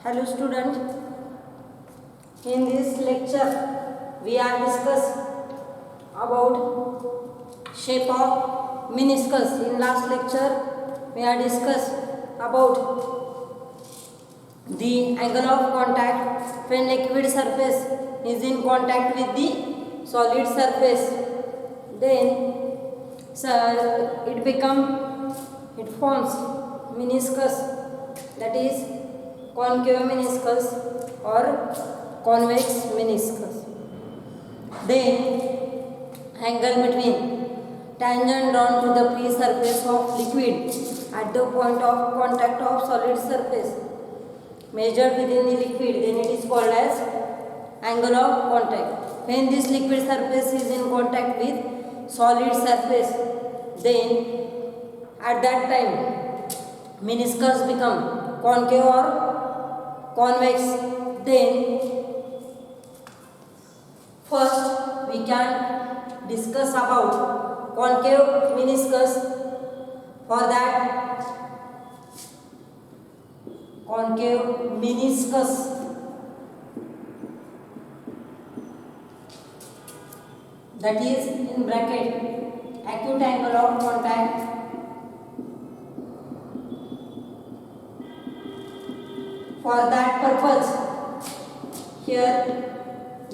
Hello student, in this lecture we are discuss about shape of meniscus. In last lecture we are discuss about the angle of contact when liquid surface is in contact with the solid surface. Then it forms meniscus, that is concave meniscus or convex meniscus. Then angle between tangent drawn to the free surface of liquid at the point of contact of solid surface measured within the liquid, then it is called as angle of contact. When this liquid surface is in contact with solid surface, then at that time meniscus become concave or convex. Then first we can discuss about concave meniscus. For that, concave meniscus that is in bracket acute angle of contact for that purpose here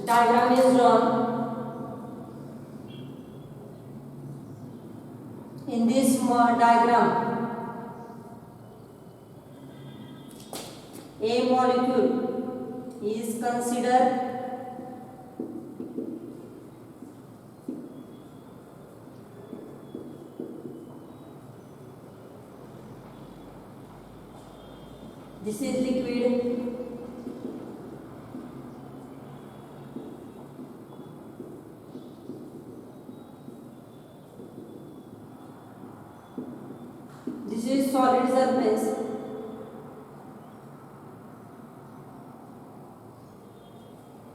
diagram is drawn. In this diagram a molecule is considered this is liquid, this is solid surface,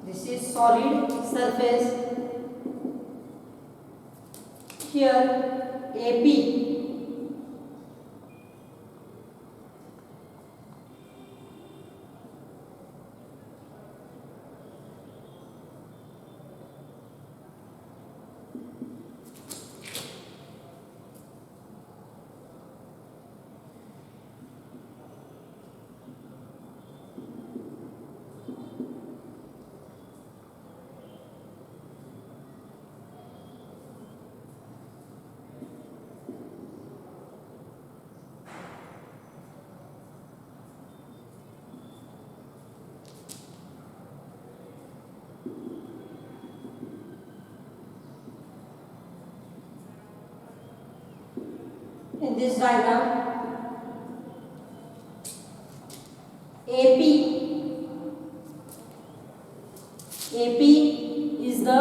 this is solid surface. Here AP in this diagram AP is the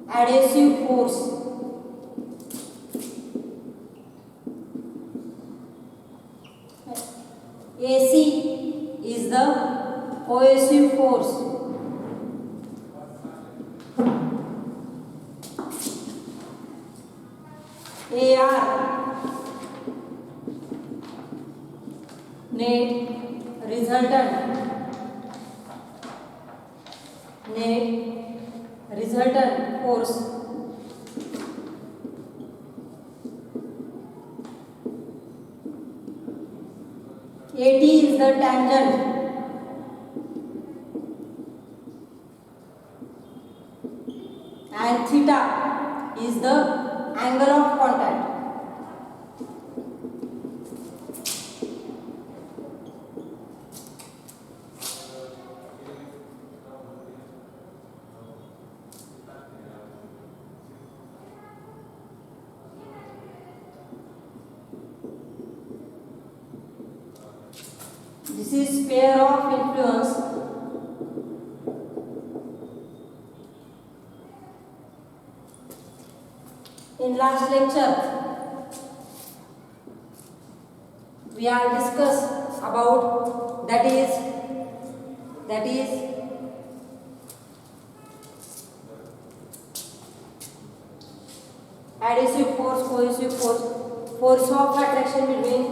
adhesive force, AC is the cohesive force, AR net resultant force, AT is the tangent, and theta is the angle of contact. This is sphere of influence. In last lecture we are discussed about that is adhesive force, cohesive force, force of attraction between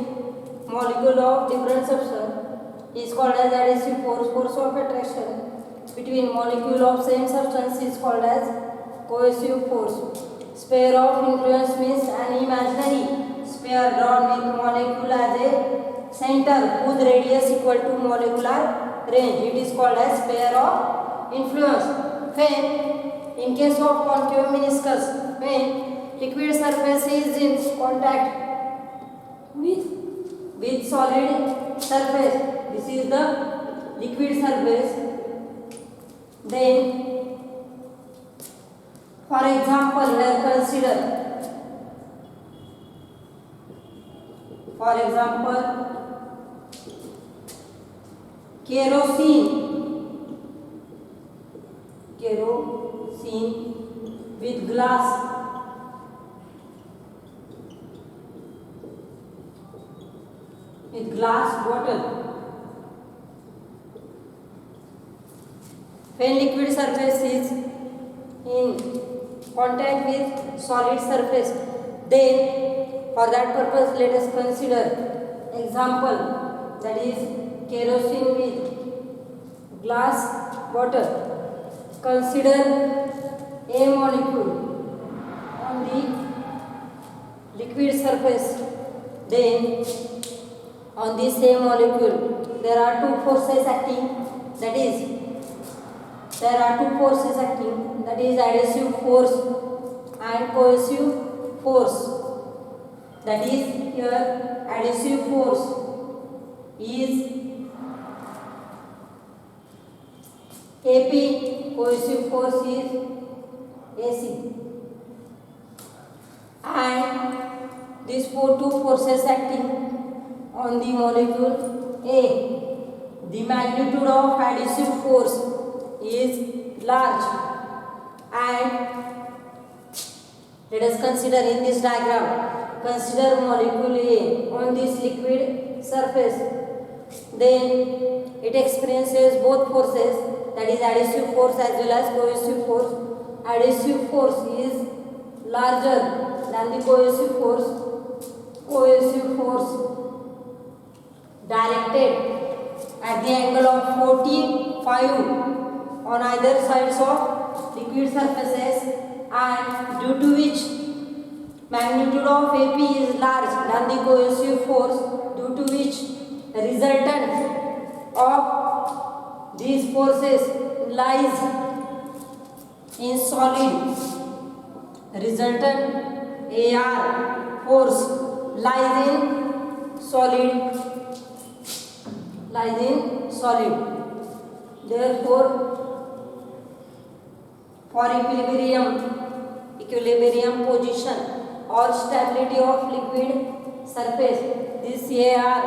molecule of different substance, is called as adhesive force. Force of attraction between molecule of same substance is called as cohesive force. Sphere of influence means an imaginary sphere drawn with molecule as a center whose radius equal to molecular range. It is called as sphere of influence. When in case of concave meniscus, when liquid surface is in contact with solid surface, this is the liquid surface, then for example here consider, for example kerosene with glass, bottle. When liquid surface is in contact with solid surface, then for that purpose let us consider example, that is kerosene with glass bottle. Consider a molecule on the liquid surface, then on the same molecule there are two forces acting, that is adhesive force and cohesive force. That is, here adhesive force is AP, cohesive force is AC, and these two forces acting on the molecule A, the magnitude of adhesive force is large, and let us consider in this diagram, consider molecule A on this liquid surface, then it experiences both forces, that is adhesive force as well as cohesive force. Adhesive force is larger than the cohesive force. Cohesive force directed at the angle of 45 on either sides of liquid surfaces, and due to which magnitude of AP is large than the cohesive force, due to which resultant of these forces lies in solid. Resultant AR force lies in solid. Therefore, for equilibrium position or stability of liquid surface, this AR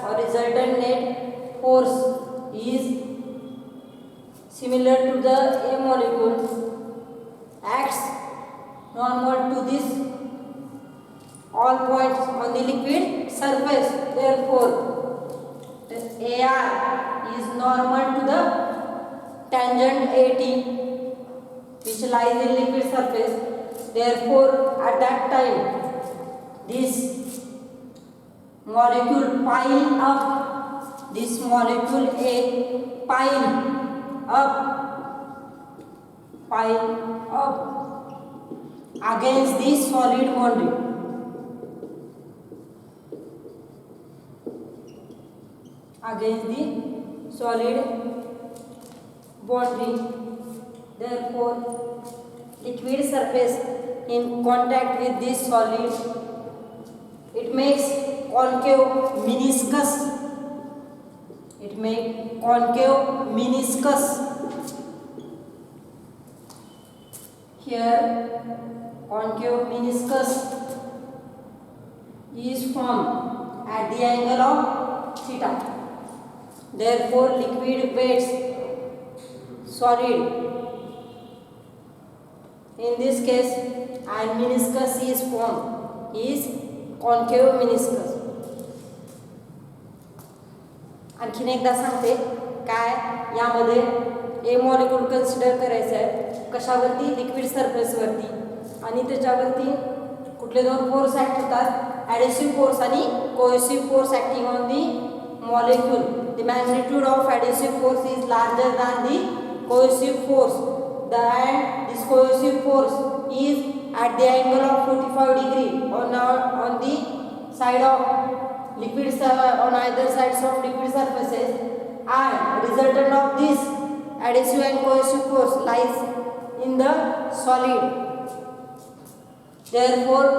or resultant net force is similar to the A molecule, acts normal to this all points on the liquid surface. Therefore, the AR is normal to the tangent AT which lies in liquid surface. Therefore, at that time, this molecule pile up, this molecule A pile up against the solid boundary. Therefore, liquid surface in contact with this solid, it makes concave meniscus. Here, concave meniscus is formed at the angle of theta. Therefore, liquid weights solid in this case, and meniscus is formed, is concave meniscus. आणखीन एकदा सांगते काय यामध्ये ए molecule consider करायचं आहे कशावरती, liquid सरफेसवरती, आणि त्याच्यावरती कुठले दोन फोर्स ॲक्ट होतात, ॲडेसिव्ह फोर्स आणि cohesive force acting on the molecule. the magnitude of adhesive force is larger than the cohesive force. And this cohesive force is at the angle of 45 degree on the side of liquid on either sides of liquid surfaces, and resultant of this adhesive and cohesive force lies in the solid. Therefore,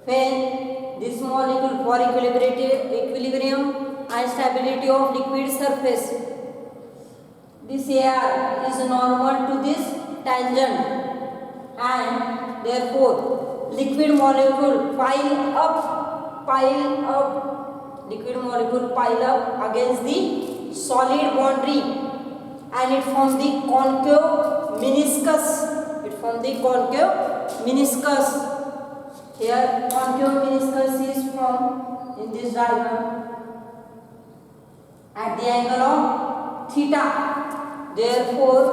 when this molecule for equilibrium and stability of liquid surface, this AR is normal to this tangent, and therefore liquid molecule pile up against the solid boundary, and it forms the concave meniscus. Here concave meniscus is formed in this diagram at the angle of theta. Therefore,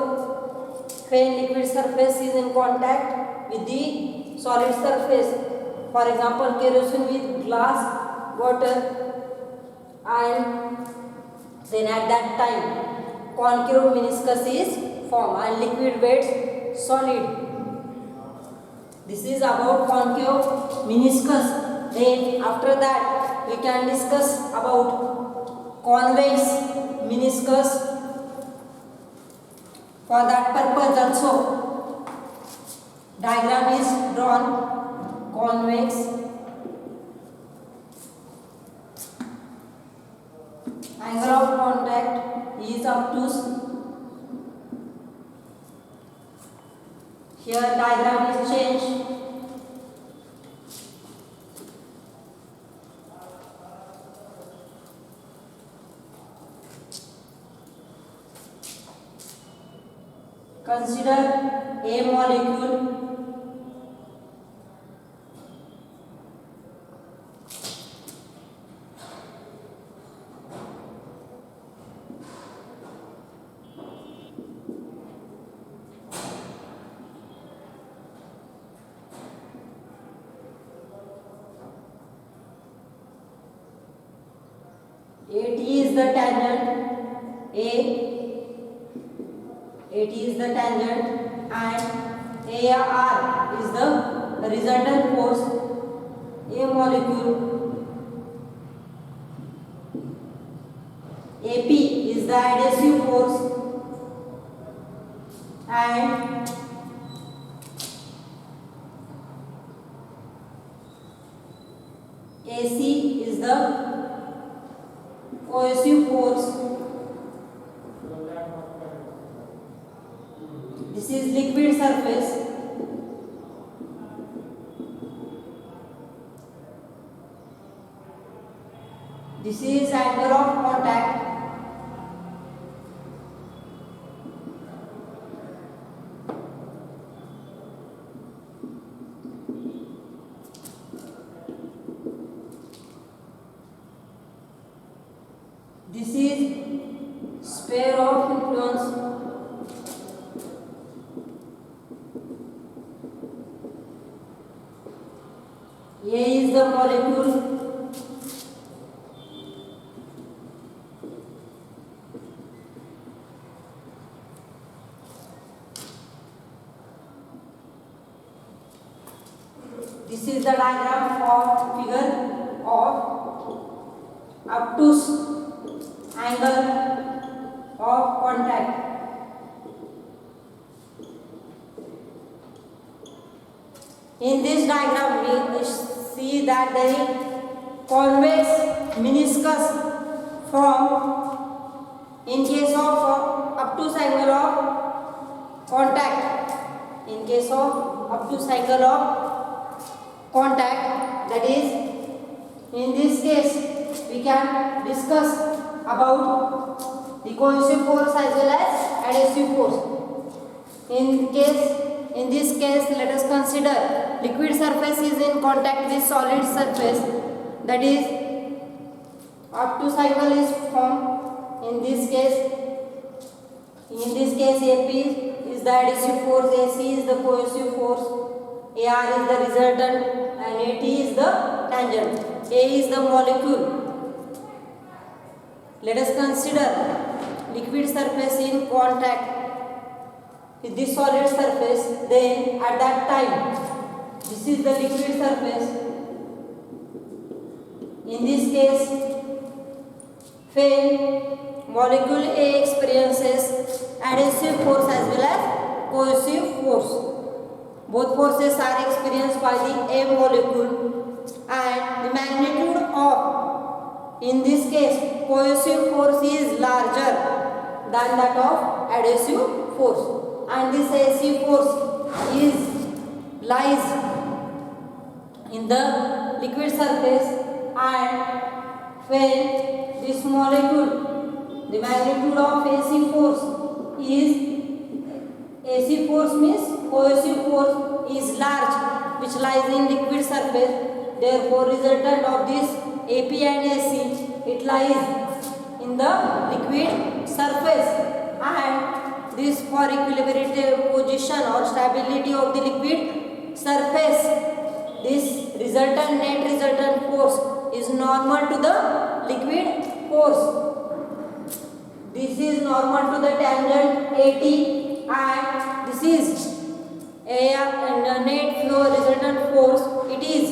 when liquid surface is in contact with the solid surface, for example kerosene with glass water, and then at that time concave meniscus is formed and liquid gets solid. This is about concave meniscus. Then after that we can discuss about convex meniscus. For that purpose also diagram is drawn. Convex, angle of contact is obtuse. Here diagram is changed. Consider a molecule AT is the tangent, AT is the tangent, and AR is the resultant force. A molecule AP is the adhesive force, and AC is the cohesive force. This is liquid surface. This is angle of contact. This is sphere of influence. A is the molecule. This is the diagram of figure of obtuse angle of contact. In this diagram we see that there is convex meniscus formed in case of obtuse angle of contact. In case of obtuse angle of contact, that is, in this case we can discuss about the cohesive force as well as adhesive force. In this case, let us consider liquid surface is in contact with solid surface, that is, obtuse angle is formed. In this case AP is the adhesive force, AC is the cohesive force, AR is the resultant, and AT is the tangent. A is the molecule Let us consider liquid surface in contact with the solid surface. Then at that time, this is the liquid surface. In this case, when molecule A experiences adhesive force as well as cohesive force. Both forces are experienced by the A molecule, and the magnitude of, in this case, cohesive force is larger than that of adhesive force, and this adhesive force lies in the liquid surface. And when this molecule, the magnitude of AC force means cohesive force is large, which lies in liquid surface. Therefore, resultant of this AP and AC, it lies in the liquid surface, and this for equilibrium position or stability of the liquid surface, this net resultant force is normal to the liquid force. This is normal to the tangent AT, and this is a net flow resultant force. It is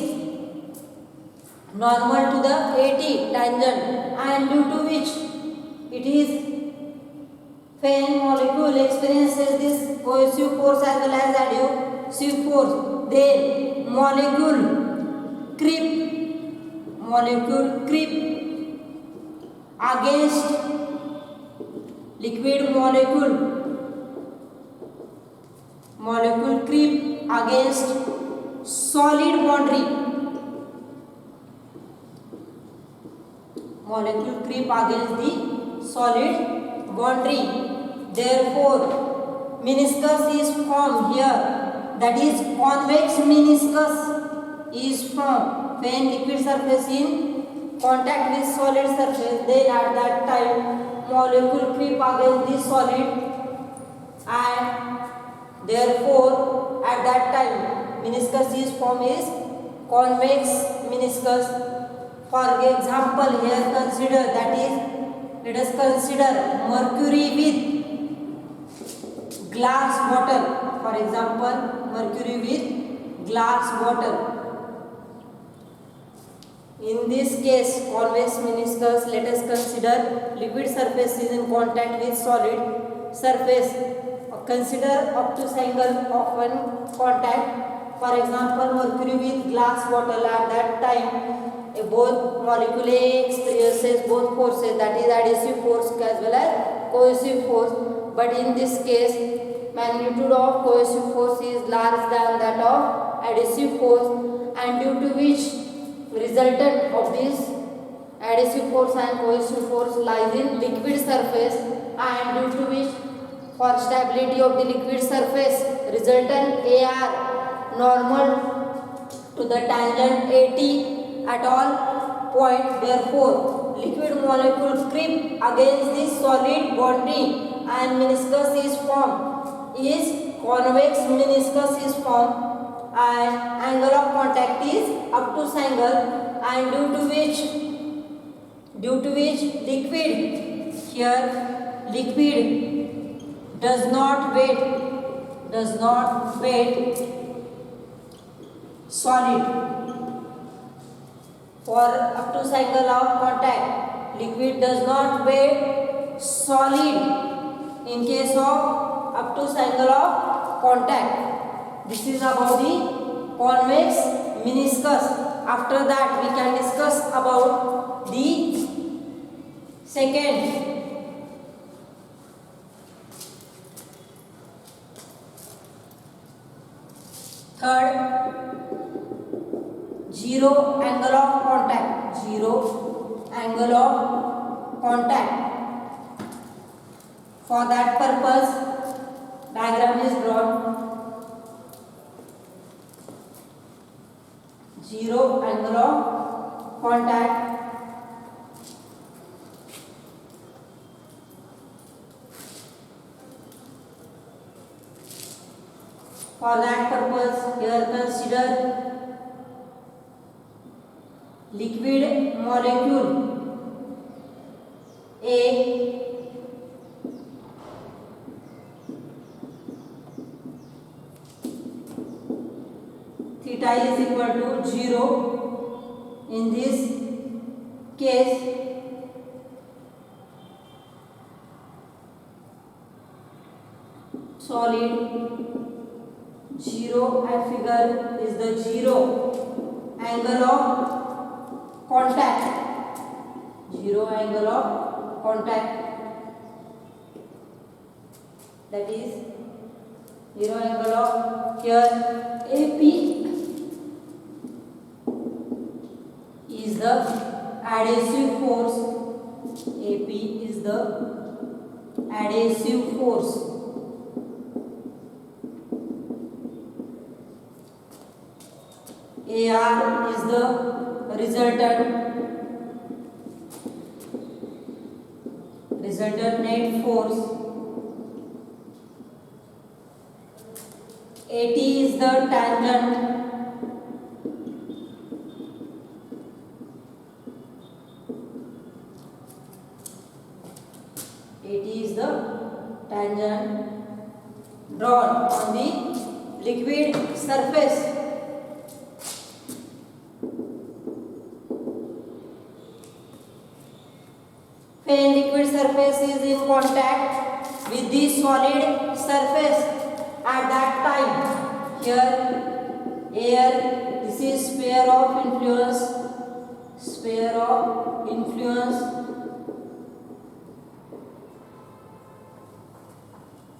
normal to the AT tangent, and due to which it is when molecule experiences this cohesive force as well as adhesive force, then molecule creep against liquid molecule creep against solid boundary, molecule creep against the solid boundary. Therefore, meniscus is formed here, that is convex meniscus is formed when liquid surface in contact with solid surface. Then at that time, molecule creep against the solid, and therefore at that time meniscus is formed is convex meniscus. For example, here consider, that is, let us consider mercury with glass bottle. For example, mercury with glass bottle. In this case, convex meniscus, let us consider liquid surface is in contact with solid surface. Consider obtuse angle of one contact. For example, mercury with glass bottle. At that time, both molecule A experiences both forces, that is adhesive force as well as cohesive force. But in this case, magnitude of cohesive force is larger than that of adhesive force, and due to which resultant of this adhesive force and cohesive force lies in liquid surface, and due to which for stability of the liquid surface, resultant AR normal to the tangent AT at all points. Therefore, liquid molecule creep against this solid boundary and meniscus is formed, is convex meniscus is formed, and angle of contact is obtuse angle, and due to which liquid does not wet solid. For obtuse angle of contact, liquid does not wet solid in case of obtuse angle of contact. This is about the convex meniscus. After that, we can discuss about the second. Third, zero angle of contact. Zero angle of contact. For that purpose, diagram is drawn. Zero angle of contact. For that purpose, here consider liquid molecule A theta is equal to 0. In this case, solid 0 and figure is the 0 angle of contact. 0 angle of contact, that is 0 angle of here AP is the adhesive force. AP is the adhesive force. AR is the resultant net force. AT is the tangent. AT is the tangent drawn on the liquid surface. When liquid surface is in contact with the solid surface at that time, here air, this is sphere of influence,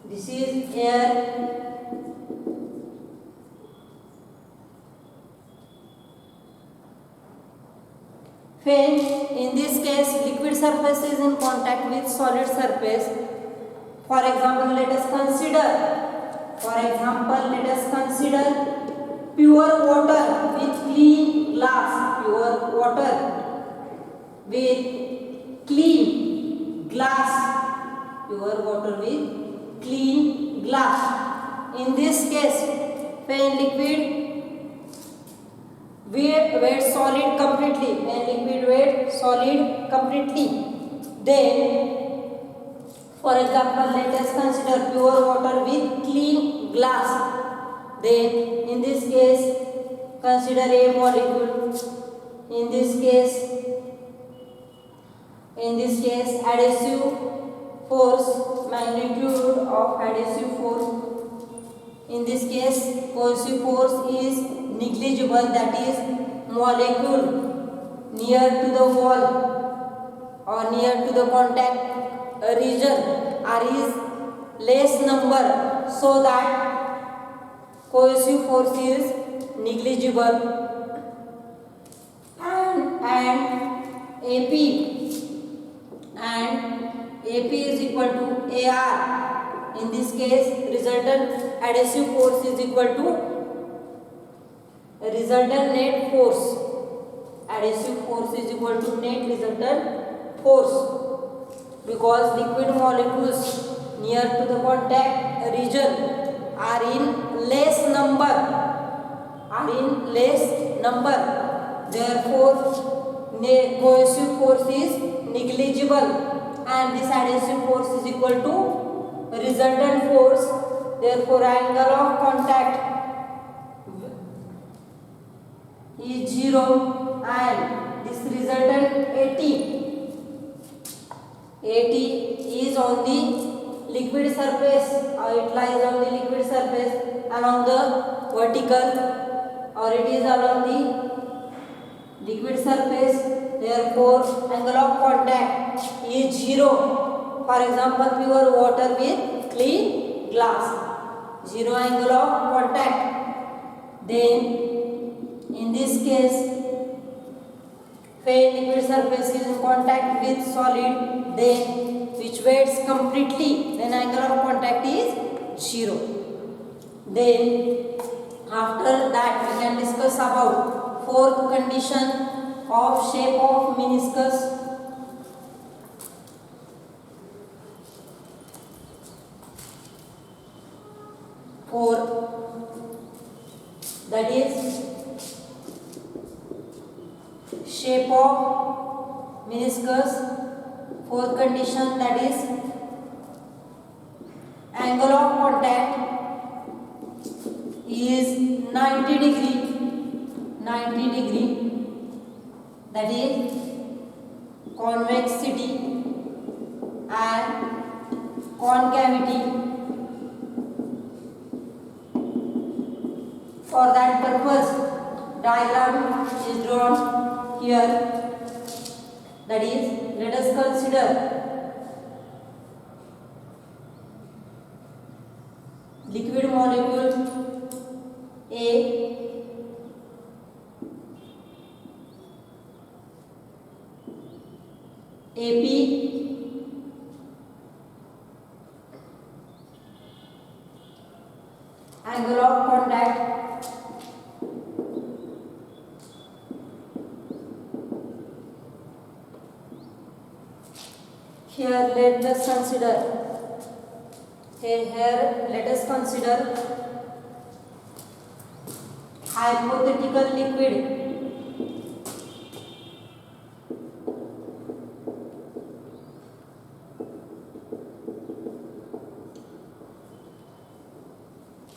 this is air. When in this case liquid surface is in contact with solid surface, for example let us consider pure water with clean glass. Pure water with clean glass. Pure water with clean glass. In this case, when liquid weight solid completely, then for example let us consider pure water with clean glass. Then in this case consider a molecule. In this case adhesive force, magnitude of adhesive force. In this case cohesive force is negligible, that is molecule near to the wall or near to the contact region is less number, so that cohesive force is negligible. And AP is equal to AR. In this case resultant adhesive force is equal to resultant net force. Adhesive force is equal to net resultant force, because liquid molecules near to the contact region are in less number. Therefore cohesive force is negligible, and this adhesive force is equal to resultant force. Therefore angle of contact is 0, and this resultant AT is on the liquid surface, or it lies on the liquid surface along the vertical, or it is along the liquid surface. Therefore angle of contact is 0. For example pure water with clean glass, 0 angle of contact. Then in this case, when liquid surface is in contact with solid, then which weights completely, then angle of contact is 0. Then after that we can discuss about fourth condition of shape of meniscus. Fourth, that is shape of meniscus. Fourth condition, that is angle of contact is 90 degree, that is convexity and concavity. For that purpose, diagram is drawn here. That is, let us consider liquid molecule A, AP, angle of contact here. Let us consider hypothetical liquid.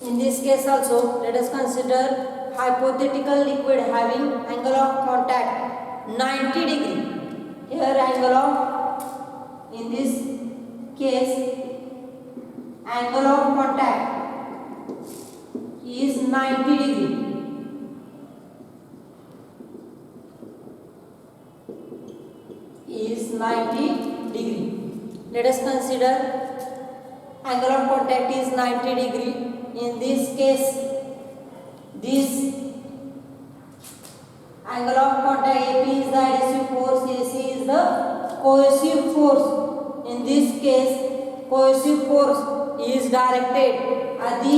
In this case also, let us consider hypothetical liquid having angle of contact 90 degree. Here angle of, in this case, angle of contact is 90 degree. Let us consider angle of contact is 90 degree. In this case, this angle of contact AP is the adhesive force, AC is the cohesive force. In this case, cohesive force is directed at the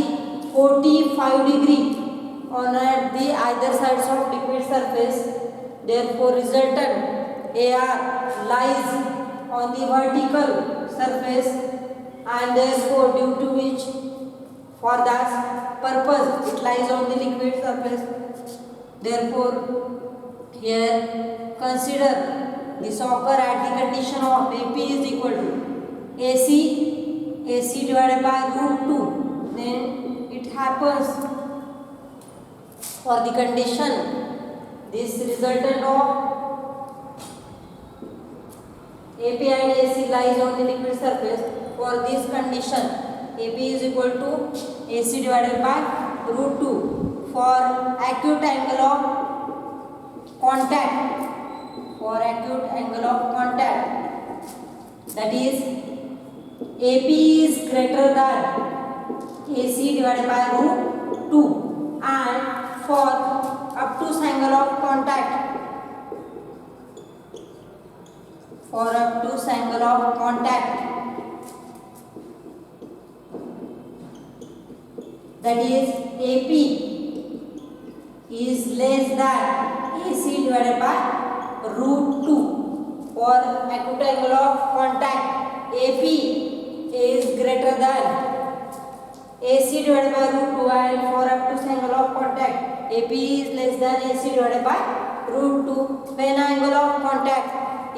45 degree on the either sides of liquid surface. Therefore, resultant AR lies on the vertical surface, and therefore due to which, for that purpose, it lies on the liquid surface. Therefore, here consider this occur at the condition of AP is equal to AC divided by √2. Then it happens for the condition this resultant of AP and AC lies on the liquid surface. For this condition, AP is equal to AC divided by √2. For acute angle of contact, that is AP is greater than AC divided by √2, and for obtuse angle of contact, that is AP is less than AC divided by √2. For acute angle of contact, AP is greater than AC divided by √2, and for obtuse angle of contact, AP is less than AC divided by √2. When angle of contact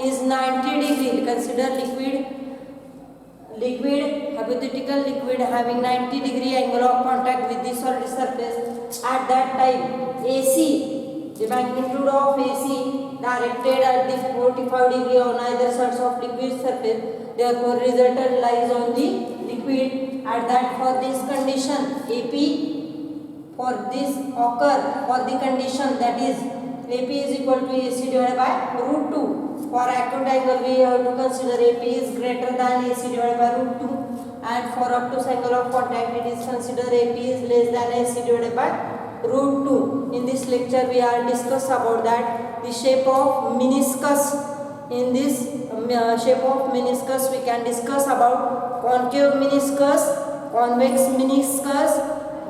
is 90 degree, consider hypothetical liquid having 90 degree angle of contact with the solid surface. At that time, AC, the magnitude of AC directed at the 45 degree on either sides of liquid surface. Therefore, resultant lies on the liquid. At that, for this condition, AP for this occur for the condition, that is AP is equal to AC divided by √2. For acute angle, we have to consider AP is greater than AC divided by √2, and for obtuse angle of contact, it is considered AP is less than AC divided by √2. In this lecture, we are discuss about that the shape of meniscus. In this shape of meniscus, we can discuss about concave meniscus, convex meniscus,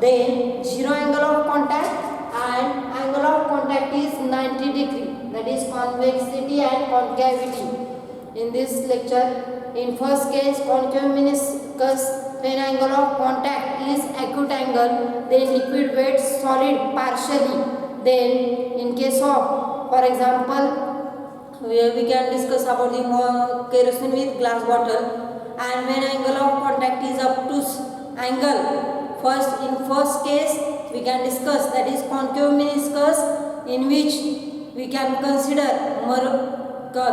then zero angle of contact, and angle of contact is 90 degree, that is convexity and concavity. In this lecture, in first case concave meniscus, when angle of contact is acute angle, then liquid weights solid partially. Then in case of, for example, we can discuss about the kerosene with glass bottle. And when angle of contact is up to angle, in first case we can discuss, that is concave meniscus, in which we can consider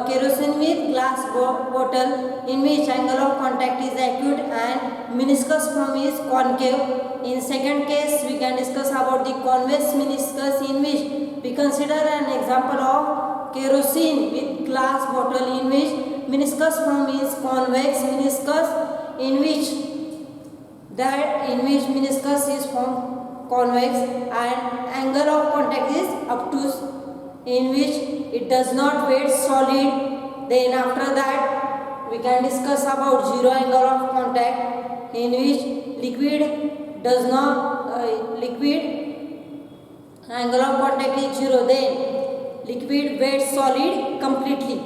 kerosene with glass bottle, in which angle of contact is acute and meniscus form is concave. In second case we can discuss about the convex meniscus, in which we consider an example of kerosene with glass bottle, in which meniscus form is convex meniscus, in which meniscus is formed convex and angle of contact is obtuse, in which it does not weight solid. Then after that we can discuss about zero angle of contact, in which liquid angle of contact is zero, then liquid weights solid completely,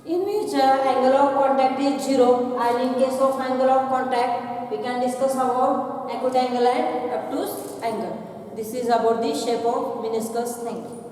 in which angle of contact is zero. And in case of angle of contact we can discuss about acute angle and obtuse angle. This is about the shape of meniscus. Thank you.